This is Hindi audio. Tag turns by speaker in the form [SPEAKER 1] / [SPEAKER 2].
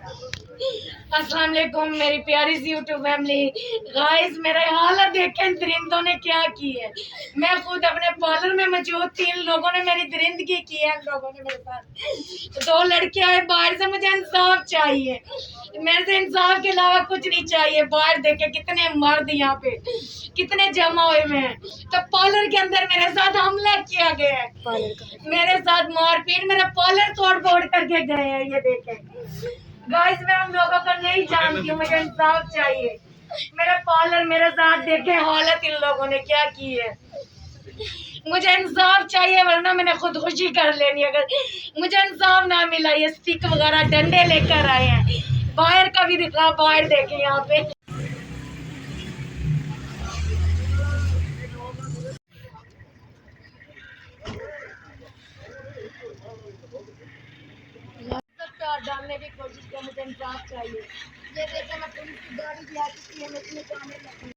[SPEAKER 1] अस्सलाम वालेकुम मेरी प्यारी सी यूट्यूब फैमिली। गाइस मेरा हालत देखें इन दरिंदों ने क्या की है। मैं खुद अपने पार्लर में मौजूद थी, इन लोगों ने मेरी दरिंदगी की है। इन लोगों ने मेरे साथ दो लड़के आए बाहर से, मुझे इंसाफ चाहिए। मेरे से इंसाफ के अलावा कुछ नहीं चाहिए। बाहर देखे कितने मर्द यहाँ पे कितने जमा हुए में हैं। तो पार्लर के अंदर मेरे साथ हमला किया गया है, मेरे साथ मारपीट, मेरा पार्लर तोड़ फोड़ करके गए हैं। ये देखें गाइस, मैं उन लोगों को नहीं जानती हूँ, मुझे इंसाफ चाहिए। मेरा पार्लर मेरे साथ देखे हालत इन लोगों ने क्या की है। मुझे इंसाफ चाहिए वरना मैंने खुदकुशी कर लेनी अगर मुझे इंसाफ ना मिला। ये स्टिक वगैरह डंडे लेकर आए हैं। बाहर का भी दिखा, बाहर देखे यहाँ पे डालने की कोशिश कर। मुझे इंसाफ चाहिए। ये देखे मैं पुलिस की गाड़ी भी आ चुकी है, मैं इसमें जाने लगी।